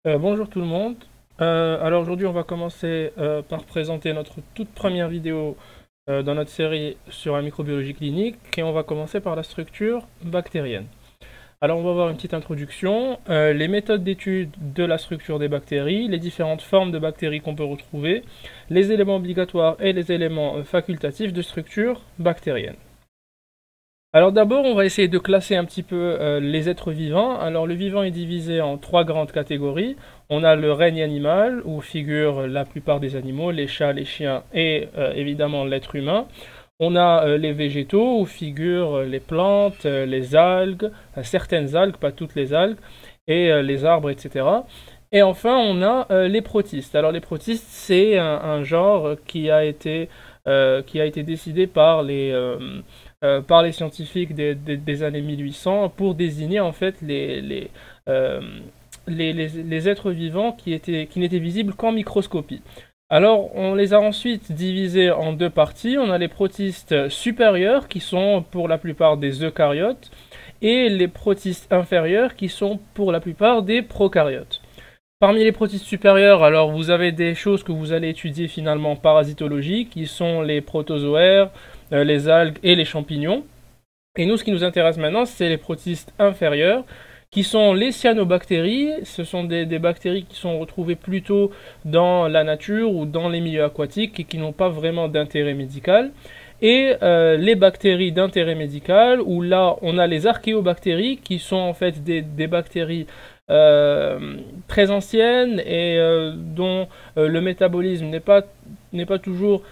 Bonjour tout le monde. Alors aujourd'hui on va commencer par présenter notre toute première vidéo dans notre série sur la microbiologie clinique et on va commencer par la structure bactérienne. Alors on va voir une petite introduction, les méthodes d'étude de la structure des bactéries, les différentes formes de bactéries qu'on peut retrouver, les éléments obligatoires et les éléments facultatifs de structure bactérienne. Alors d'abord, on va essayer de classer un petit peu les êtres vivants. Alors le vivant est divisé en trois grandes catégories. On a le règne animal, où figurent la plupart des animaux, les chats, les chiens et évidemment l'être humain. On a les végétaux, où figurent les plantes, les algues, certaines algues, pas toutes les algues, et les arbres, etc. Et enfin, on a les protistes. Alors les protistes, c'est un genre qui a été décidé par les scientifiques des années 1800 pour désigner en fait les êtres vivants qui n'étaient visibles qu'en microscopie. Alors, on les a ensuite divisés en deux parties. On a les protistes supérieurs, qui sont pour la plupart des eucaryotes, et les protistes inférieurs, qui sont pour la plupart des prokaryotes. Parmi les protistes supérieurs, alors vous avez des choses que vous allez étudier finalement parasitologie, qui sont les protozoaires, les algues et les champignons. Et nous, ce qui nous intéresse maintenant, c'est les protistes inférieurs, qui sont les cyanobactéries. Ce sont des bactéries qui sont retrouvées plutôt dans la nature ou dans les milieux aquatiques et qui n'ont pas vraiment d'intérêt médical. Et les bactéries d'intérêt médical, où là, on a les archéobactéries, qui sont en fait des bactéries très anciennes et dont le métabolisme n'est pas toujours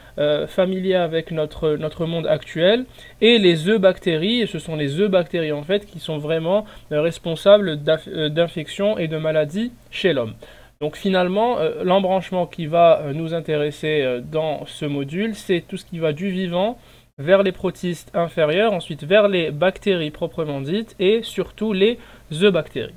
familier avec notre monde actuel. Et les eubactéries, ce sont les eubactéries en fait qui sont vraiment responsables d'infections et de maladies chez l'homme. Donc finalement, l'embranchement qui va nous intéresser dans ce module, c'est tout ce qui va du vivant vers les protistes inférieurs, ensuite vers les bactéries proprement dites et surtout les eubactéries.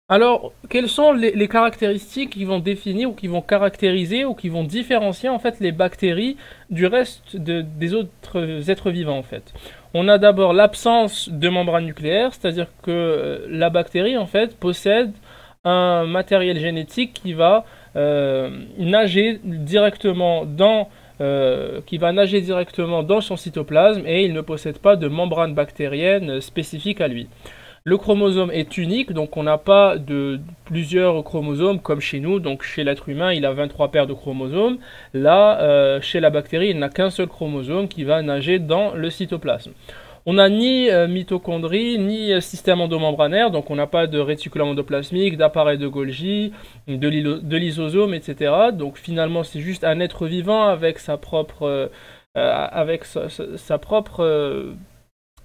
Alors, quelles sont les caractéristiques qui vont définir ou qui vont caractériser ou qui vont différencier en fait les bactéries du reste des autres êtres vivants en fait? On a d'abord l'absence de membrane nucléaire, c'est-à-dire que la bactérie en fait possède un matériel génétique qui va nager directement dans son cytoplasme et il ne possède pas de membrane bactérienne spécifique à lui. Le chromosome est unique, donc on n'a pas de plusieurs chromosomes comme chez nous. Donc chez l'être humain, il a 23 paires de chromosomes. Là, chez la bactérie, il n'a qu'un seul chromosome qui va nager dans le cytoplasme. On n'a ni mitochondrie, ni système endomembranaire, donc on n'a pas de réticulum endoplasmique, d'appareil de Golgi, de lysosome, etc. Donc finalement, c'est juste un être vivant avec sa propre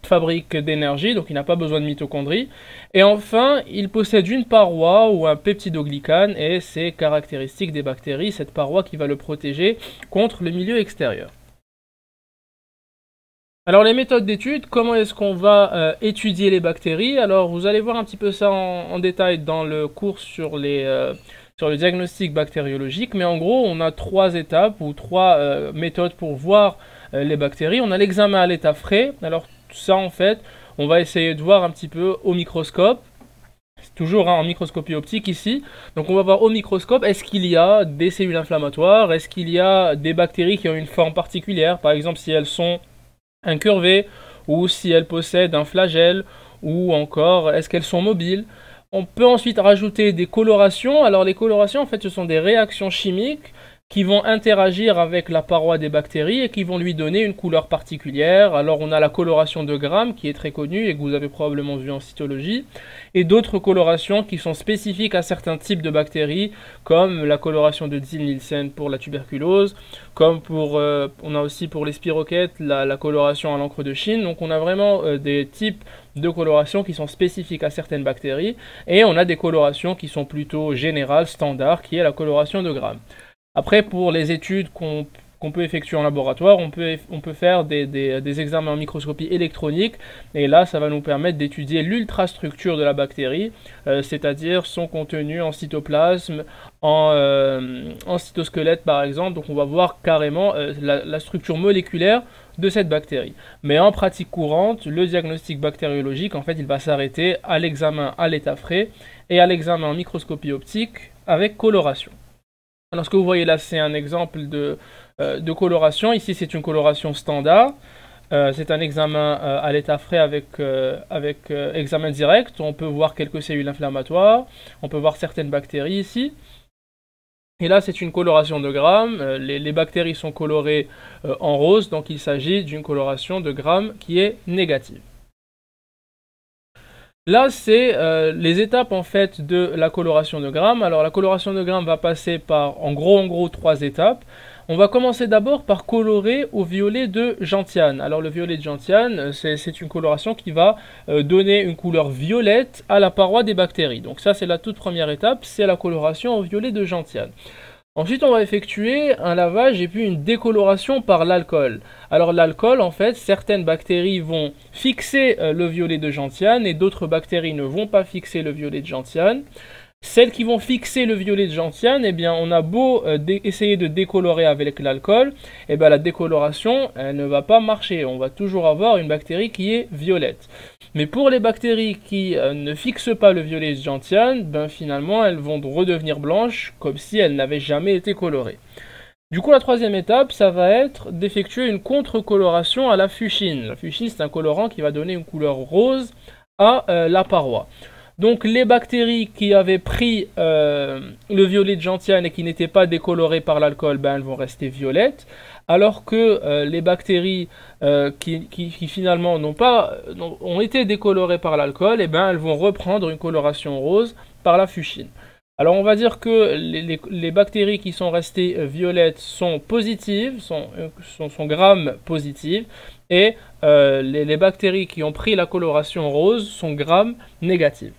fabrique d'énergie, donc il n'a pas besoin de mitochondrie. Et enfin, il possède une paroi ou un peptidoglycane, et c'est caractéristique des bactéries, cette paroi qui va le protéger contre le milieu extérieur. Alors les méthodes d'étude, comment est-ce qu'on va étudier les bactéries? Alors vous allez voir un petit peu ça en détail dans le cours sur le diagnostic bactériologique, mais en gros on a trois étapes ou trois méthodes pour voir les bactéries. On a l'examen à l'état frais, alors tout ça en fait on va essayer de voir un petit peu au microscope. C'est toujours en microscopie optique ici. Donc on va voir au microscope, est-ce qu'il y a des cellules inflammatoires, est-ce qu'il y a des bactéries qui ont une forme particulière, par exemple si elles sont incurvées, ou si elles possèdent un flagelle, ou encore est-ce qu'elles sont mobiles. On peut ensuite rajouter des colorations. Alors les colorations en fait ce sont des réactions chimiques qui vont interagir avec la paroi des bactéries et qui vont lui donner une couleur particulière. Alors on a la coloration de Gram qui est très connue et que vous avez probablement vu en cytologie, et d'autres colorations qui sont spécifiques à certains types de bactéries, comme la coloration de Diel-Nielsen pour la tuberculose, comme on a aussi pour les spirochètes la coloration à l'encre de Chine. Donc on a vraiment des types de colorations qui sont spécifiques à certaines bactéries, et on a des colorations qui sont plutôt générales, standards, qui est la coloration de Gram. Après, pour les études qu'on qu'on peut effectuer en laboratoire. On peut faire des examens en microscopie électronique, et là ça va nous permettre d'étudier l'ultrastructure de la bactérie, c'est-à-dire son contenu en cytoplasme, en cytosquelette par exemple. Donc on va voir carrément la structure moléculaire de cette bactérie. Mais en pratique courante, le diagnostic bactériologique, en fait, il va s'arrêter à l'examen à l'état frais et à l'examen en microscopie optique avec coloration. Alors ce que vous voyez là, c'est un exemple de coloration. Ici, c'est une coloration standard. C'est un examen à l'état frais avec examen direct. On peut voir quelques cellules inflammatoires. On peut voir certaines bactéries ici. Et là, c'est une coloration de Gram. Les bactéries sont colorées en rose, donc il s'agit d'une coloration de Gram qui est négative. Là, c'est les étapes en fait de la coloration de Gram. Alors, la coloration de Gram va passer par, en gros, 3 étapes. On va commencer d'abord par colorer au violet de gentiane. Alors le violet de gentiane, c'est une coloration qui va donner une couleur violette à la paroi des bactéries. Donc ça, c'est la toute première étape, c'est la coloration au violet de gentiane. Ensuite, on va effectuer un lavage et puis une décoloration par l'alcool. Alors l'alcool, en fait, certaines bactéries vont fixer le violet de gentiane et d'autres bactéries ne vont pas fixer le violet de gentiane. Celles qui vont fixer le violet de gentiane, eh bien, on a beau essayer de décolorer avec l'alcool, eh bien, la décoloration elle ne va pas marcher. On va toujours avoir une bactérie qui est violette. Mais pour les bactéries qui ne fixent pas le violet de gentiane, ben, finalement, elles vont redevenir blanches comme si elles n'avaient jamais été colorées. Du coup, la troisième étape, ça va être d'effectuer une contre-coloration à la fuchsine. La fuchsine, c'est un colorant qui va donner une couleur rose à la paroi. Donc les bactéries qui avaient pris le violet de gentiane et qui n'étaient pas décolorées par l'alcool, ben, elles vont rester violettes, alors que les bactéries qui finalement ont été décolorées par l'alcool, eh ben, elles vont reprendre une coloration rose par la fuchsine. Alors on va dire que les bactéries qui sont restées violettes sont positives, sont Gram positives, et les bactéries qui ont pris la coloration rose sont Gram négatives.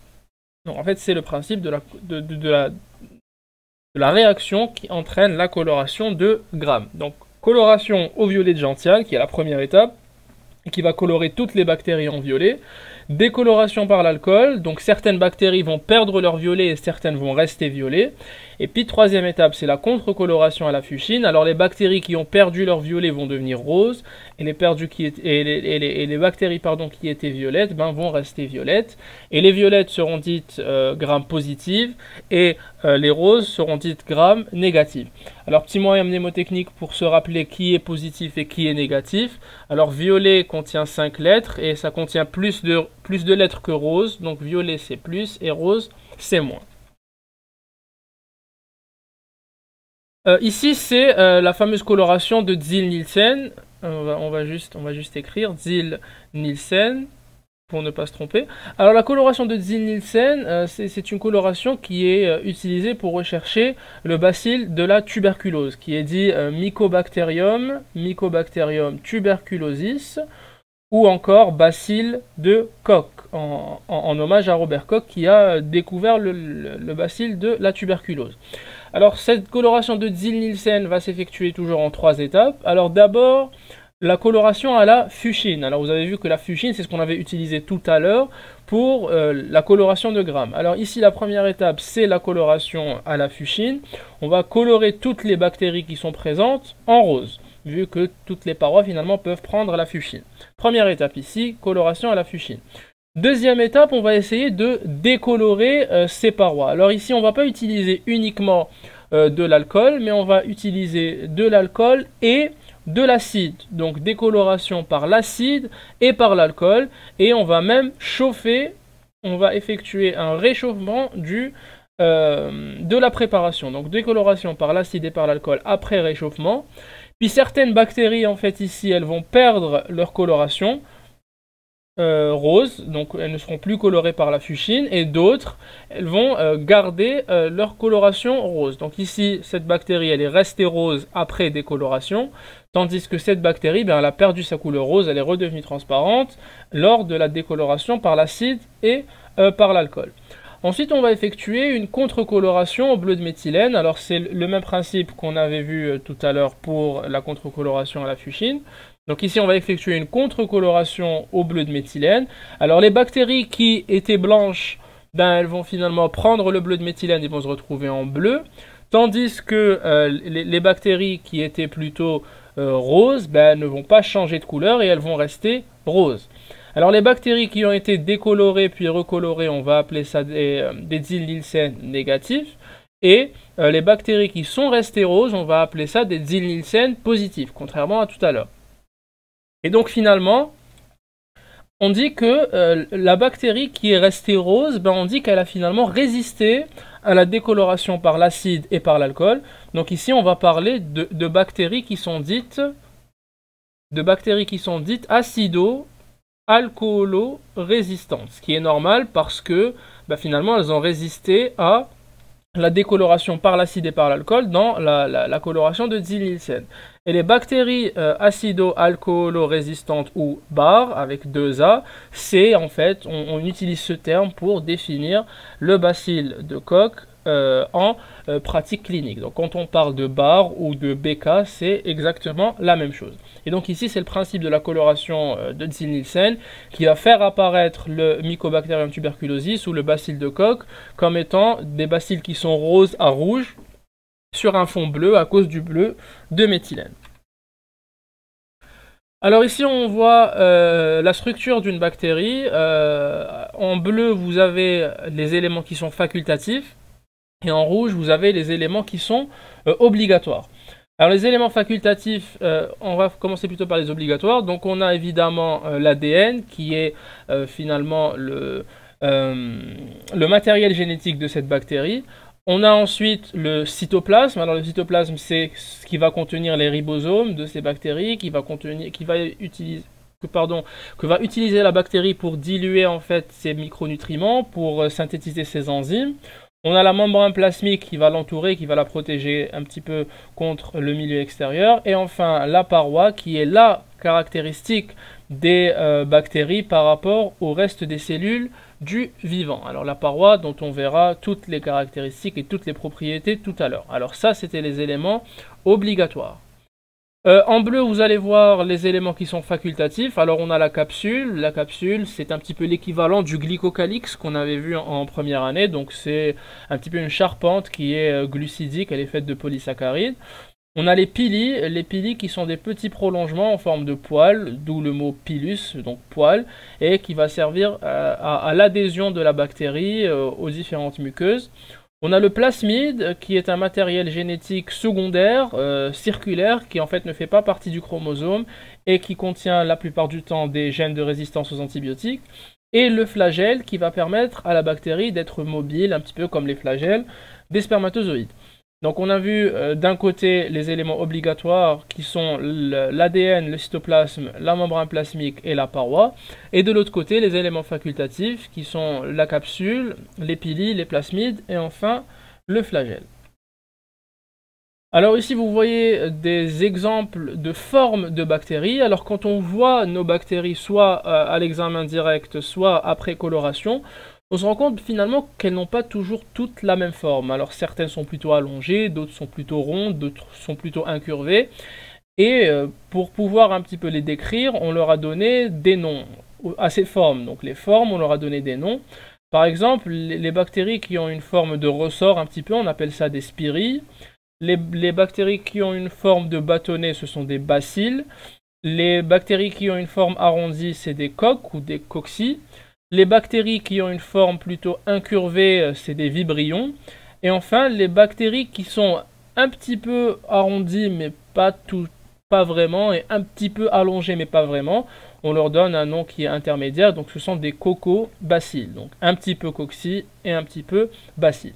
Donc en fait, c'est le principe de la réaction qui entraîne la coloration de Gram. Donc coloration au violet de gentiane, qui est la première étape, et qui va colorer toutes les bactéries en violet. Décoloration par l'alcool, donc certaines bactéries vont perdre leur violet et certaines vont rester violet. Et puis troisième étape, c'est la contre-coloration à la fuchsine. Alors les bactéries qui ont perdu leur violet vont devenir roses, et les bactéries qui étaient violettes vont rester violettes. Et les violettes seront dites Gram positives, et les roses seront dites Gram négatives. Alors petit moyen mnémotechnique pour se rappeler qui est positif et qui est négatif. Alors violet contient 5 lettres, et ça contient plus de lettres que rose, donc violet c'est plus et rose c'est moins. Ici c'est la fameuse coloration de Ziehl-Neelsen. On va juste écrire Ziehl-Neelsen pour ne pas se tromper. Alors la coloration de Ziehl-Neelsen, c'est une coloration qui est utilisée pour rechercher le bacille de la tuberculose, qui est dit Mycobacterium tuberculosis, ou encore bacille de Koch, en hommage à Robert Koch qui a découvert le bacille de la tuberculose. Alors cette coloration de Ziehl-Neelsen va s'effectuer toujours en 3 étapes. Alors d'abord, la coloration à la fuchsine. Alors vous avez vu que la fuchsine, c'est ce qu'on avait utilisé tout à l'heure pour la coloration de Gram. Alors ici, la première étape, c'est la coloration à la fuchsine. On va colorer toutes les bactéries qui sont présentes en rose, vu que toutes les parois finalement peuvent prendre la fuchsine. Première étape ici, coloration à la fuchsine. Deuxième étape, on va essayer de décolorer ces parois. Alors ici, on ne va pas utiliser uniquement de l'alcool, mais on va utiliser de l'alcool et de l'acide. Donc décoloration par l'acide et par l'alcool. Et on va même chauffer, on va effectuer un réchauffement de la préparation. Donc décoloration par l'acide et par l'alcool après réchauffement. Puis certaines bactéries, en fait, ici, elles vont perdre leur coloration rose, donc elles ne seront plus colorées par la fuchsine, et d'autres, elles vont garder leur coloration rose. Donc ici, cette bactérie, elle est restée rose après décoloration, tandis que cette bactérie, elle a perdu sa couleur rose, elle est redevenue transparente lors de la décoloration par l'acide et par l'alcool. Ensuite, on va effectuer une contre-coloration au bleu de méthylène. Alors, c'est le même principe qu'on avait vu tout à l'heure pour la contre-coloration à la fuchsine. Donc ici, on va effectuer une contre-coloration au bleu de méthylène. Alors, les bactéries qui étaient blanches, ben, elles vont finalement prendre le bleu de méthylène et vont se retrouver en bleu. Tandis que les bactéries qui étaient plutôt roses, ben, ne vont pas changer de couleur et elles vont rester roses. Alors les bactéries qui ont été décolorées puis recolorées, on va appeler ça des Ziel-Nielsen négatifs. Et les bactéries qui sont restées roses, on va appeler ça des Ziel-Nielsen positifs, contrairement à tout à l'heure. Et donc finalement, on dit que la bactérie qui est restée rose, ben on dit qu'elle a finalement résisté à la décoloration par l'acide et par l'alcool. Donc ici, on va parler de bactéries qui sont dites acido-alcoolo-résistantes, ce qui est normal parce que ben, finalement, elles ont résisté à la décoloration par l'acide et par l'alcool dans la coloration de Ziel-Nielsen. Et les bactéries acido-alcoolo-résistantes ou BAR avec 2A, c'est en fait, on utilise ce terme pour définir le bacille de Koch en pratique clinique. Donc quand on parle de BAR ou de BK, c'est exactement la même chose. Et donc ici, c'est le principe de la coloration de Ziel-Nielsen qui va faire apparaître le Mycobacterium tuberculosis ou le bacille de Koch comme étant des bacilles qui sont roses à rouge sur un fond bleu à cause du bleu de méthylène. Alors ici, on voit la structure d'une bactérie. En bleu, vous avez les éléments qui sont facultatifs. Et en rouge, vous avez les éléments qui sont obligatoires. Alors les éléments facultatifs, on va commencer plutôt par les obligatoires. Donc on a évidemment l'ADN qui est finalement le matériel génétique de cette bactérie. On a ensuite le cytoplasme. Alors le cytoplasme, c'est ce qui va contenir les ribosomes de ces bactéries, que va utiliser la bactérie pour diluer en fait ses micronutriments, pour synthétiser ses enzymes. On a la membrane plasmique qui va l'entourer, qui va la protéger un petit peu contre le milieu extérieur. Et enfin, la paroi qui est la caractéristique des bactéries par rapport au reste des cellules du vivant. Alors la paroi dont on verra toutes les caractéristiques et toutes les propriétés tout à l'heure. Alors ça, c'était les éléments obligatoires. En bleu, vous allez voir les éléments qui sont facultatifs. Alors on a la capsule. La capsule, c'est un petit peu l'équivalent du glycocalyx qu'on avait vu en première année. Donc c'est un petit peu une charpente qui est glucidique, elle est faite de polysaccharides. On a les pili qui sont des petits prolongements en forme de poils, d'où le mot pilus, donc poil, et qui va servir à l'adhésion de la bactérie aux différentes muqueuses. On a le plasmide qui est un matériel génétique secondaire, circulaire, qui en fait ne fait pas partie du chromosome et qui contient la plupart du temps des gènes de résistance aux antibiotiques. Et le flagelle qui va permettre à la bactérie d'être mobile, un petit peu comme les flagelles des spermatozoïdes. Donc on a vu d'un côté les éléments obligatoires qui sont l'ADN, le cytoplasme, la membrane plasmique et la paroi. Et de l'autre côté les éléments facultatifs qui sont la capsule, les pili, les plasmides et enfin le flagelle. Alors ici vous voyez des exemples de formes de bactéries. Alors quand on voit nos bactéries soit à l'examen direct, soit après coloration, on se rend compte finalement qu'elles n'ont pas toujours toutes la même forme. Alors certaines sont plutôt allongées, d'autres sont plutôt rondes, d'autres sont plutôt incurvées. Et pour pouvoir un petit peu les décrire, on leur a donné des noms à ces formes. Donc les formes, on leur a donné des noms. Par exemple, les bactéries qui ont une forme de ressort un petit peu, on appelle ça des spirilles. Les bactéries qui ont une forme de bâtonnet, ce sont des bacilles. Les bactéries qui ont une forme arrondie, c'est des coques ou des cocci. Les bactéries qui ont une forme plutôt incurvée, c'est des vibrions. Et enfin, les bactéries qui sont un petit peu arrondies, mais pas vraiment, et un petit peu allongées, mais pas vraiment, on leur donne un nom qui est intermédiaire. Donc ce sont des cocobacilles. Donc un petit peu cocci et un petit peu bacilles.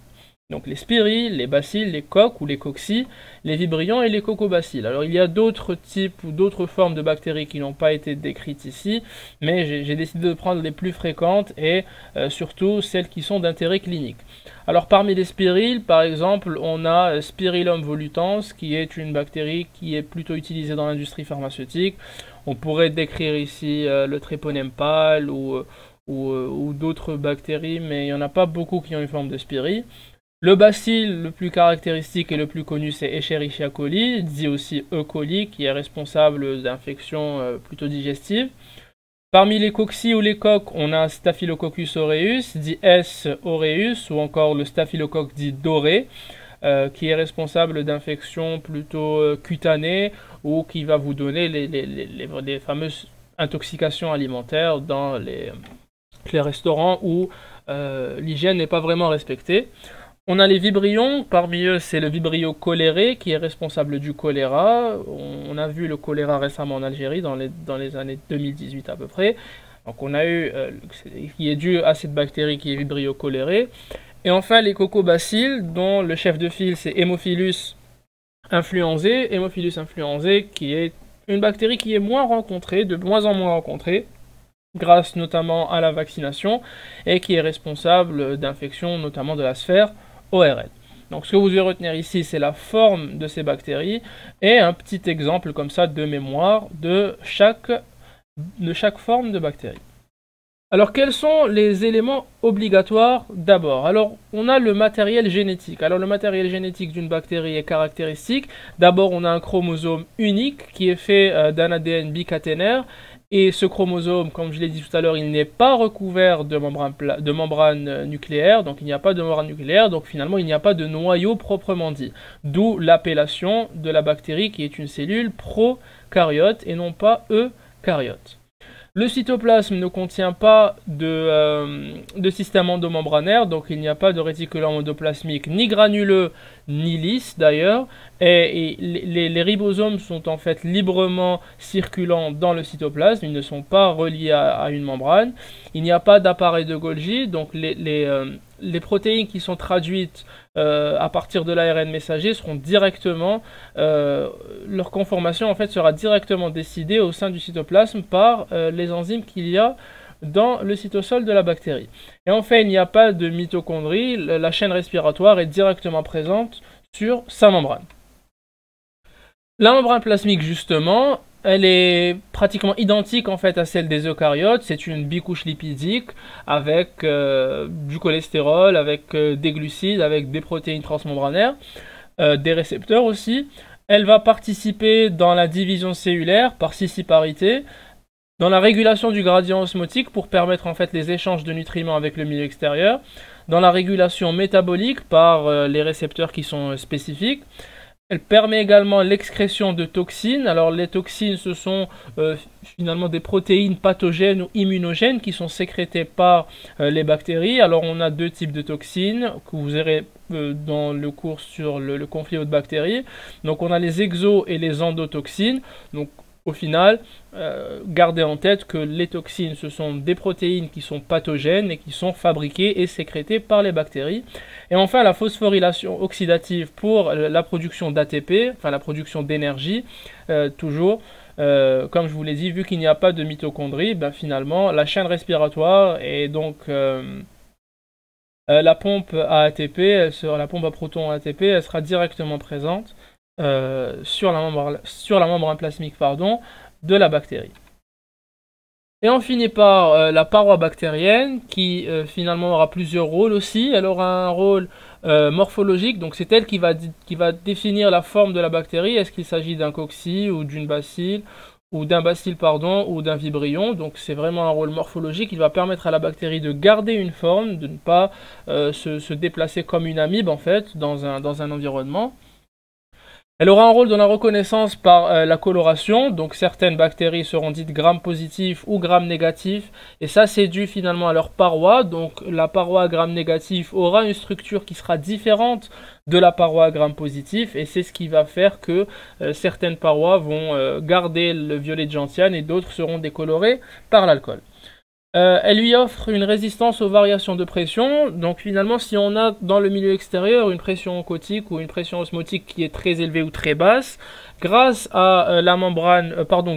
Donc les spirilles, les bacilles, les coques ou les cocci, les vibrions et les cocobacilles. Alors il y a d'autres types ou d'autres formes de bactéries qui n'ont pas été décrites ici, mais j'ai décidé de prendre les plus fréquentes et surtout celles qui sont d'intérêt clinique. Alors parmi les spirilles, par exemple, on a Spirillum volutans, qui est une bactérie qui est plutôt utilisée dans l'industrie pharmaceutique. On pourrait décrire ici le tréponème pâle ou ou d'autres bactéries, mais il n'y en a pas beaucoup qui ont une forme de spirie. Le bacille le plus caractéristique et le plus connu, c'est Escherichia coli, dit aussi E. coli, qui est responsable d'infections plutôt digestives. Parmi les cocci ou les coques, on a Staphylococcus aureus, dit S. aureus, ou encore le staphylocoque dit doré, qui est responsable d'infections plutôt cutanées ou qui va vous donner les fameuses intoxications alimentaires dans les restaurants où l'hygiène n'est pas vraiment respectée. On a les vibrions, parmi eux c'est le vibrio choléré qui est responsable du choléra. On a vu le choléra récemment en Algérie dans les années 2018 à peu près. Donc on a eu, qui est dû à cette bactérie qui est vibrio choléré. Et enfin les cocobacilles dont le chef de file c'est Haemophilus influenzae. Haemophilus influenzae qui est une bactérie qui est moins rencontrée, de moins en moins rencontrée, grâce notamment à la vaccination et qui est responsable d'infections notamment de la sphère ORL. Donc ce que vous devez retenir ici, c'est la forme de ces bactéries et un petit exemple comme ça de mémoire de chaque forme de bactérie. Alors quels sont les éléments obligatoires d'abord? Alors on a le matériel génétique. Alors le matériel génétique d'une bactérie est caractéristique. D'abord on a un chromosome unique qui est fait d'un ADN bicaténaire. Et ce chromosome, comme je l'ai dit tout à l'heure, il n'est pas recouvert de membrane nucléaire, donc il n'y a pas de membrane nucléaire, donc finalement il n'y a pas de noyau proprement dit. D'où l'appellation de la bactérie qui est une cellule prokaryote et non pas eucaryote. Le cytoplasme ne contient pas de système endomembranaire, donc il n'y a pas de réticulum endoplasmique ni granuleux ni lisse d'ailleurs, et les ribosomes sont en fait librement circulants dans le cytoplasme, ils ne sont pas reliés à une membrane. Il n'y a pas d'appareil de Golgi, donc les protéines qui sont traduites à partir de l'ARN messager seront directement, leur conformation en fait sera directement décidée au sein du cytoplasme par les enzymes qu'il y a dans le cytosol de la bactérie. Et enfin, il n'y a pas de mitochondrie, la chaîne respiratoire est directement présente sur sa membrane. La membrane plasmique, justement, elle est pratiquement identique en fait à celle des eucaryotes. C'est une bicouche lipidique avec du cholestérol, avec des glucides, avec des protéines transmembranaires, des récepteurs aussi. Elle va participer dans la division cellulaire par scissiparité, dans la régulation du gradient osmotique pour permettre en fait les échanges de nutriments avec le milieu extérieur, dans la régulation métabolique par les récepteurs qui sont spécifiques. Elle permet également l'excrétion de toxines. Alors les toxines, ce sont finalement des protéines pathogènes ou immunogènes qui sont sécrétées par les bactéries. Alors on a deux types de toxines que vous verrez dans le cours sur le conflit de bactéries. Donc on a les exo- et les endotoxines. Donc au final, gardez en tête que les toxines, ce sont des protéines qui sont pathogènes et qui sont fabriquées et sécrétées par les bactéries. Et enfin, la phosphorylation oxydative pour la production d'ATP, enfin la production d'énergie, toujours, comme je vous l'ai dit, vu qu'il n'y a pas de mitochondrie, ben finalement, la chaîne respiratoire et donc la pompe à ATP, la pompe à protons à ATP, elle sera directement présente sur la membrane plasmique de la bactérie. Et on finit par la paroi bactérienne qui finalement aura plusieurs rôles aussi. Elle aura un rôle morphologique, donc c'est elle qui va définir la forme de la bactérie. Est-ce qu'il s'agit d'un cocci ou d'une bacille ou d'un bacille ou d'un vibrion. Donc c'est vraiment un rôle morphologique. Il va permettre à la bactérie de garder une forme, de ne pas se déplacer comme une amibe en fait dans un environnement. Elle aura un rôle dans la reconnaissance par la coloration, donc certaines bactéries seront dites gram-positifs ou gram-négatifs, et ça c'est dû finalement à leur paroi, donc la paroi gram-négatif aura une structure qui sera différente de la paroi gram-positif, et c'est ce qui va faire que certaines parois vont garder le violet de gentiane et d'autres seront décolorées par l'alcool. Elle lui offre une résistance aux variations de pression, donc finalement si on a dans le milieu extérieur une pression oncotique ou une pression osmotique qui est très élevée ou très basse, grâce à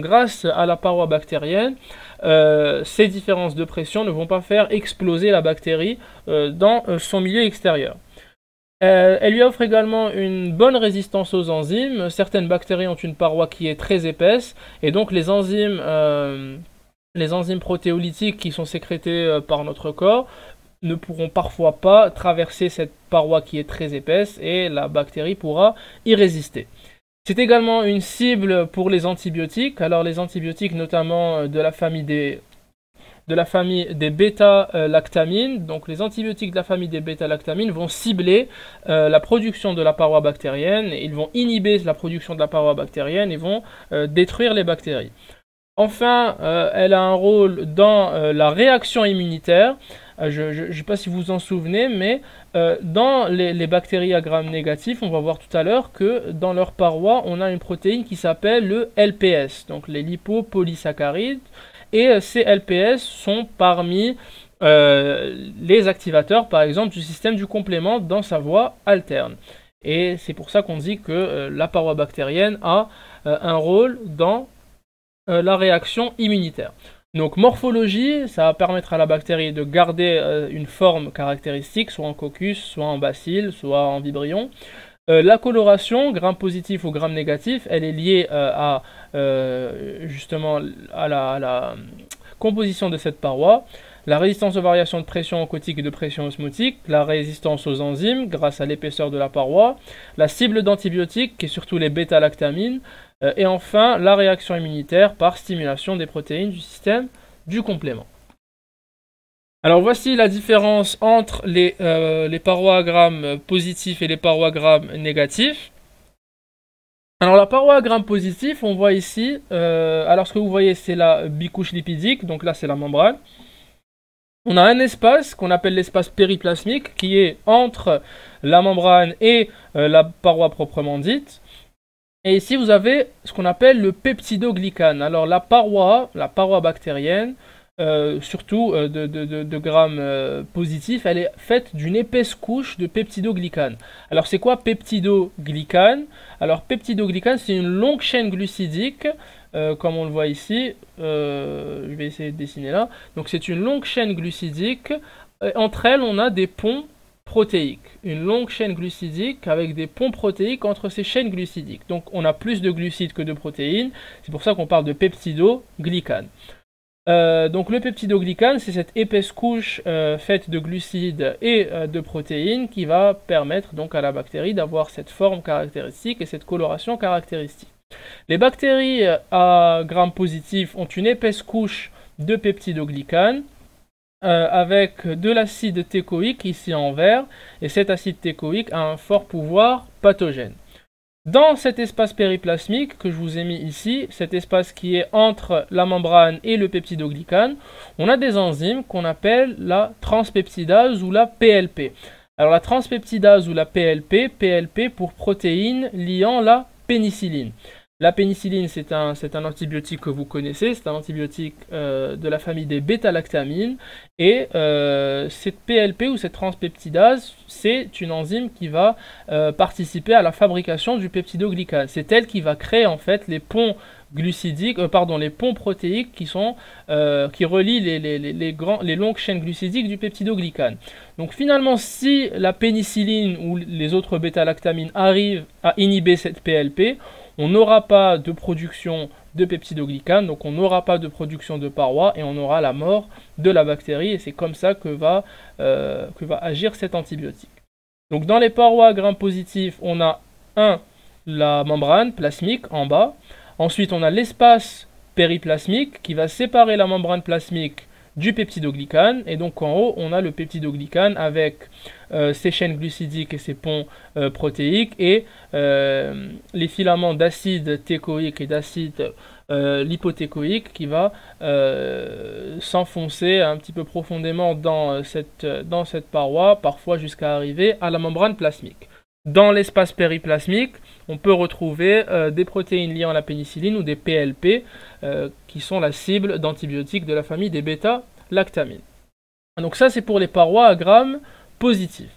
grâce à la paroi bactérienne, ces différences de pression ne vont pas faire exploser la bactérie dans son milieu extérieur. Elle lui offre également une bonne résistance aux enzymes. Certaines bactéries ont une paroi qui est très épaisse et donc les enzymes les enzymes protéolytiques qui sont sécrétées par notre corps ne pourront parfois pas traverser cette paroi qui est très épaisse et la bactérie pourra y résister. C'est également une cible pour les antibiotiques. Alors les antibiotiques notamment de la famille des bêta-lactamines. Donc les antibiotiques de la famille des bêta-lactamines vont cibler la production de la paroi bactérienne. Ils vont inhiber la production de la paroi bactérienne et vont détruire les bactéries. Enfin, elle a un rôle dans la réaction immunitaire. Je ne sais pas si vous vous en souvenez, mais dans les bactéries à gram négatif, on va voir tout à l'heure que dans leur paroi, on a une protéine qui s'appelle le LPS, donc les lipopolysaccharides. Et ces LPS sont parmi les activateurs, par exemple, du système du complément dans sa voie alterne. Et c'est pour ça qu'on dit que la paroi bactérienne a un rôle dans la réaction immunitaire. Donc morphologie, ça va permettre à la bactérie de garder une forme caractéristique, soit en coccus, soit en bacille, soit en vibrion. La coloration, gram positif ou gram négatif, elle est liée justement à la composition de cette paroi. La résistance aux variations de pression oncotique et de pression osmotique, la résistance aux enzymes grâce à l'épaisseur de la paroi, la cible d'antibiotiques qui est surtout les bêta-lactamines, et enfin la réaction immunitaire par stimulation des protéines du système du complément. Alors voici la différence entre les parois à gram positifs et les parois à gram négatifs. Alors la paroi à gram positif, on voit ici, alors ce que vous voyez c'est la bicouche lipidique, donc là c'est la membrane. On a un espace qu'on appelle l'espace périplasmique qui est entre la membrane et la paroi proprement dite. Et ici vous avez ce qu'on appelle le peptidoglycane. Alors la paroi bactérienne, surtout de gram positif, elle est faite d'une épaisse couche de peptidoglycane. Alors c'est quoi peptidoglycane? Alors peptidoglycane c'est une longue chaîne glucidique, comme on le voit ici, je vais essayer de dessiner là. Donc c'est une longue chaîne glucidique, entre elles on a des ponts protéiques. Une longue chaîne glucidique avec des ponts protéiques entre ces chaînes glucidiques. Donc on a plus de glucides que de protéines, c'est pour ça qu'on parle de peptidoglycane. Donc le peptidoglycane, c'est cette épaisse couche faite de glucides et de protéines qui va permettre donc à la bactérie d'avoir cette forme caractéristique et cette coloration caractéristique. Les bactéries à gram positif ont une épaisse couche de peptidoglycane avec de l'acide teichoïque ici en vert, et cet acide teichoïque a un fort pouvoir pathogène. Dans cet espace périplasmique que je vous ai mis ici, cet espace qui est entre la membrane et le peptidoglycane, on a des enzymes qu'on appelle la transpeptidase ou la PLP. Alors la transpeptidase ou la PLP pour protéines liant la pénicilline. La pénicilline, c'est un antibiotique que vous connaissez, c'est un antibiotique de la famille des bêta-lactamines. Et cette PLP ou cette transpeptidase, c'est une enzyme qui va participer à la fabrication du peptidoglycane. C'est elle qui va créer en fait les ponts glucidiques, les ponts protéiques qui relient les longues chaînes glucidiques du peptidoglycane. Donc finalement, si la pénicilline ou les autres bêta-lactamines arrivent à inhiber cette PLP, on n'aura pas de production de peptidoglycane, donc on n'aura pas de production de paroi et on aura la mort de la bactérie, et c'est comme ça que va agir cet antibiotique. Donc dans les parois à gram positif, on a la membrane plasmique en bas, ensuite on a l'espace périplasmique qui va séparer la membrane plasmique du peptidoglycane, et donc en haut on a le peptidoglycane avec ses chaînes glucidiques et ses ponts protéiques et les filaments d'acide teichoïque et d'acide lipoteichoïque qui va s'enfoncer un petit peu profondément dans cette paroi, parfois jusqu'à arriver à la membrane plasmique. Dans l'espace périplasmique, on peut retrouver des protéines liées à la pénicilline ou des PLP qui sont la cible d'antibiotiques de la famille des bêta-lactamines. Donc ça, c'est pour les parois à gram positif.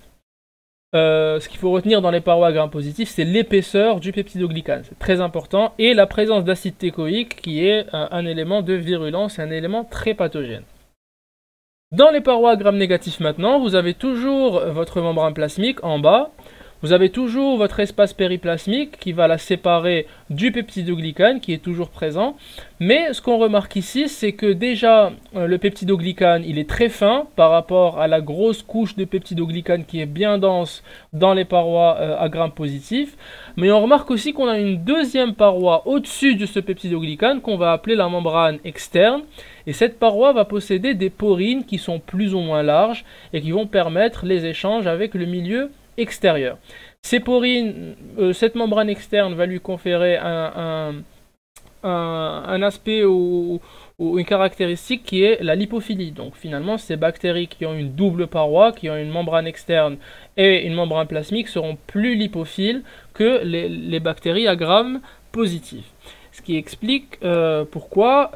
Ce qu'il faut retenir dans les parois à gram positif, c'est l'épaisseur du peptidoglycane. C'est très important. Et la présence d'acide teichoïque qui est un élément de virulence, un élément très pathogène. Dans les parois à gram négatif maintenant, vous avez toujours votre membrane plasmique en bas. Vous avez toujours votre espace périplasmique qui va la séparer du peptidoglycane qui est toujours présent. Mais ce qu'on remarque ici, c'est que déjà le peptidoglycane, il est très fin par rapport à la grosse couche de peptidoglycane qui est bien dense dans les parois à gram positif. Mais on remarque aussi qu'on a une deuxième paroi au-dessus de ce peptidoglycane qu'on va appeler la membrane externe. Et cette paroi va posséder des porines qui sont plus ou moins larges et qui vont permettre les échanges avec le milieu extérieur. Ces porines, cette membrane externe va lui conférer un aspect ou une caractéristique qui est la lipophilie. Donc finalement, ces bactéries qui ont une double paroi, qui ont une membrane externe et une membrane plasmique seront plus lipophiles que les bactéries à gram positif. Ce qui explique pourquoi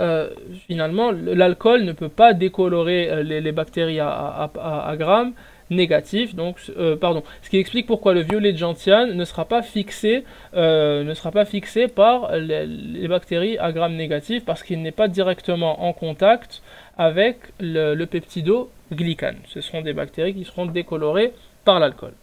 finalement l'alcool ne peut pas décolorer les bactéries à gram négatif. Donc, ce qui explique pourquoi le violet de gentiane ne sera pas fixé par les bactéries à gram négatif parce qu'il n'est pas directement en contact avec le peptidoglycane. Ce seront des bactéries qui seront décolorées par l'alcool.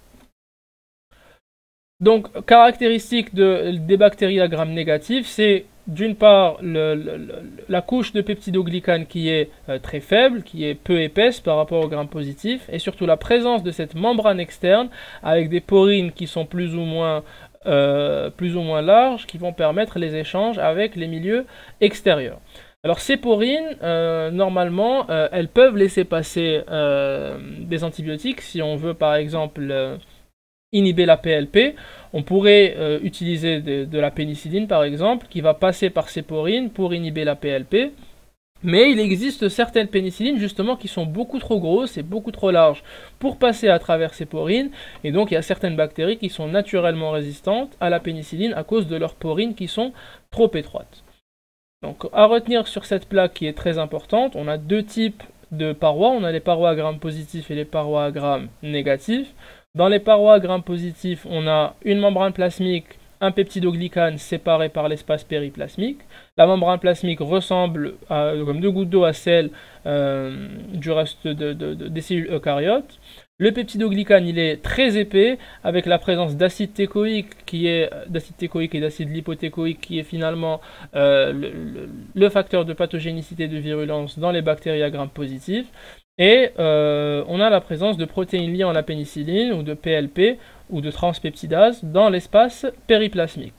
Donc, caractéristique des bactéries à gram négatif, c'est d'une part la couche de peptidoglycane qui est très faible, qui est peu épaisse par rapport au gram positif, et surtout la présence de cette membrane externe avec des porines qui sont plus ou moins larges, qui vont permettre les échanges avec les milieux extérieurs. Alors ces porines, normalement, elles peuvent laisser passer des antibiotiques si on veut par exemple inhiber la PLP. On pourrait utiliser de la pénicilline par exemple qui va passer par ces porines pour inhiber la PLP. Mais il existe certaines pénicillines justement qui sont beaucoup trop grosses et beaucoup trop larges pour passer à travers ces porines. Et donc il y a certaines bactéries qui sont naturellement résistantes à la pénicilline à cause de leurs porines qui sont trop étroites. Donc à retenir sur cette plaque qui est très importante, on a deux types de parois. On a les parois à gram positif et les parois à gram négatif. Dans les parois à gram positif, on a une membrane plasmique, un peptidoglycane séparé par l'espace périplasmique. La membrane plasmique ressemble comme deux gouttes d'eau à celle du reste des cellules eucaryotes. Le peptidoglycane, il est très épais avec la présence d'acide thécoïque et d'acide lipothécoïque qui est finalement le facteur de pathogénicité de virulence dans les bactéries à gram positif. Et on a la présence de protéines liées en la pénicilline ou de PLP ou de transpeptidase dans l'espace périplasmique.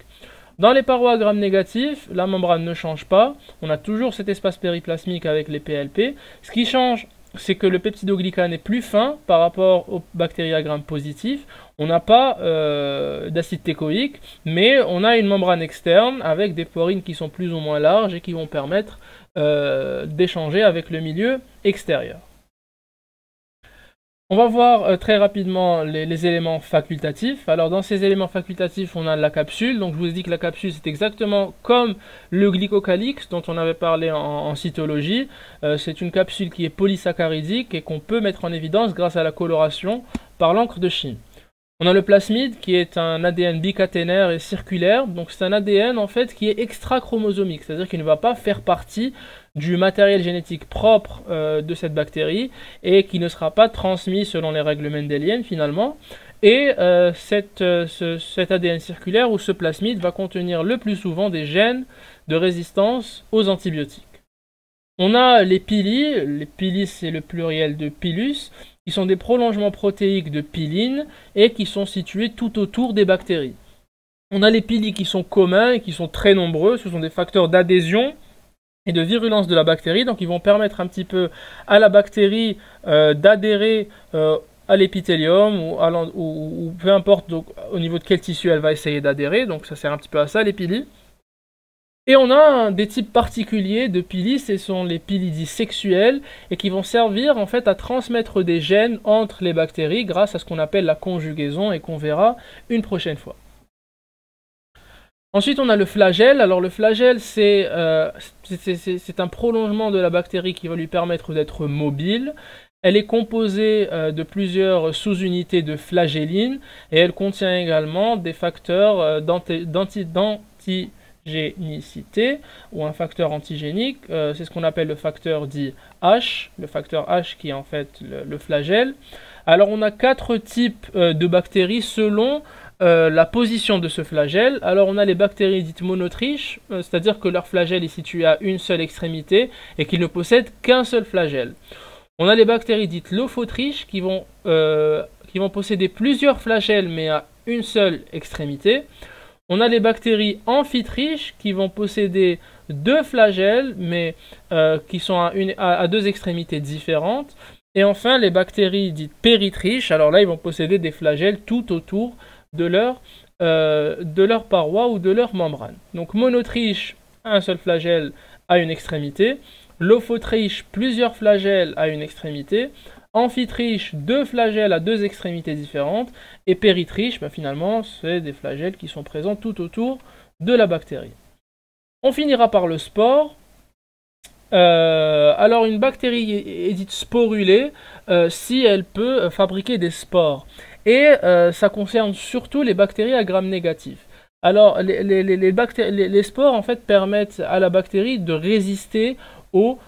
Dans les parois à gram négatif, la membrane ne change pas. On a toujours cet espace périplasmique avec les PLP. Ce qui change, c'est que le peptidoglycane est plus fin par rapport aux bactéries à gram positif. On n'a pas d'acide thécoïque, mais on a une membrane externe avec des porines qui sont plus ou moins larges et qui vont permettre d'échanger avec le milieu extérieur. On va voir très rapidement les éléments facultatifs. Alors dans ces éléments facultatifs, on a la capsule. Donc je vous ai dit que la capsule c'est exactement comme le glycocalyx dont on avait parlé en cytologie. C'est une capsule qui est polysaccharidique et qu'on peut mettre en évidence grâce à la coloration par l'encre de Chine. On a le plasmide qui est un ADN bicaténaire et circulaire. Donc c'est un ADN en fait qui est extra-chromosomique, c'est-à-dire qu'il ne va pas faire partie du matériel génétique propre de cette bactérie et qui ne sera pas transmis selon les règles mendéliennes finalement. Et cet ADN circulaire ou ce plasmide va contenir le plus souvent des gènes de résistance aux antibiotiques. On a les pili c'est le pluriel de pilus, qui sont des prolongements protéiques de piline et qui sont situés tout autour des bactéries. On a les pili qui sont communs et qui sont très nombreux, ce sont des facteurs d'adhésion et de virulence de la bactérie, donc ils vont permettre un petit peu à la bactérie d'adhérer à l'épithélium ou peu importe donc, au niveau de quel tissu elle va essayer d'adhérer, donc ça sert un petit peu à ça les pili. Et on a des types particuliers de pili, ce sont les pili dits sexuels, et qui vont servir en fait à transmettre des gènes entre les bactéries grâce à ce qu'on appelle la conjugaison et qu'on verra une prochaine fois. Ensuite on a le flagelle. Alors le flagelle c'est un prolongement de la bactérie qui va lui permettre d'être mobile. Elle est composée de plusieurs sous-unités de flagelline et elle contient également des facteurs antigénicité ou un facteur antigénique. C'est ce qu'on appelle le facteur dit H, le facteur H qui est en fait le flagelle. Alors on a 4 types de bactéries selon la position de ce flagelle. Alors on a les bactéries dites monotriches, c'est-à-dire que leur flagelle est situé à une seule extrémité et qu'ils ne possèdent qu'un seul flagelle. On a les bactéries dites lophotriches qui vont posséder plusieurs flagelles mais à une seule extrémité. On a les bactéries amphitriches qui vont posséder 2 flagelles mais qui sont à 2 extrémités différentes. Et enfin les bactéries dites péritriches, alors là ils vont posséder des flagelles tout autour de leur paroi ou de leur membrane. Donc monotriche, un seul flagelle à une extrémité. Lophotriche, plusieurs flagelles à une extrémité. Amphitriche, 2 flagelles à 2 extrémités différentes. Et péritriche, finalement, c'est des flagelles qui sont présents tout autour de la bactérie. On finira par le spore. Alors une bactérie est dite sporulée si elle peut fabriquer des spores. Et ça concerne surtout les bactéries à gram négatif. Alors les spores en fait permettent à la bactérie de résister aux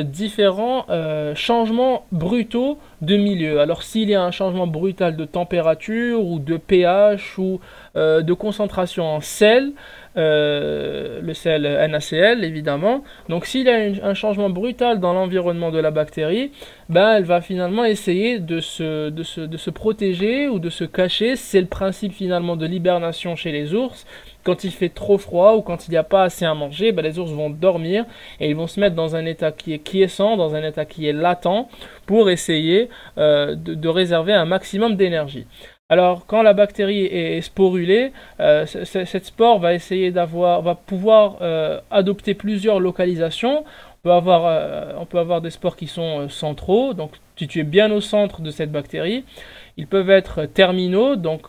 différents changements brutaux de milieu. Alors s'il y a un changement brutal de température ou de pH ou de concentration en sel, le sel NaCl évidemment, donc s'il y a un changement brutal dans l'environnement de la bactérie, elle va finalement essayer de se protéger ou de se cacher. C'est le principe finalement de l'hibernation chez les ours. Quand il fait trop froid ou quand il n'y a pas assez à manger, les ours vont dormir et ils vont se mettre dans un état qui est quiescent, dans un état qui est latent, pour essayer de réserver un maximum d'énergie. Alors quand la bactérie est sporulée, cette spore va pouvoir adopter plusieurs localisations. On peut avoir des spores qui sont centraux, donc situés bien au centre de cette bactérie. Ils peuvent être terminaux, donc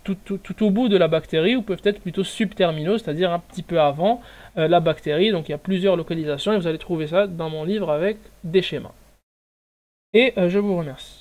tout au bout de la bactérie, ou peuvent être plutôt subterminaux, c'est-à-dire un petit peu avant la bactérie. Donc il y a plusieurs localisations et vous allez trouver ça dans mon livre avec des schémas. Et je vous remercie.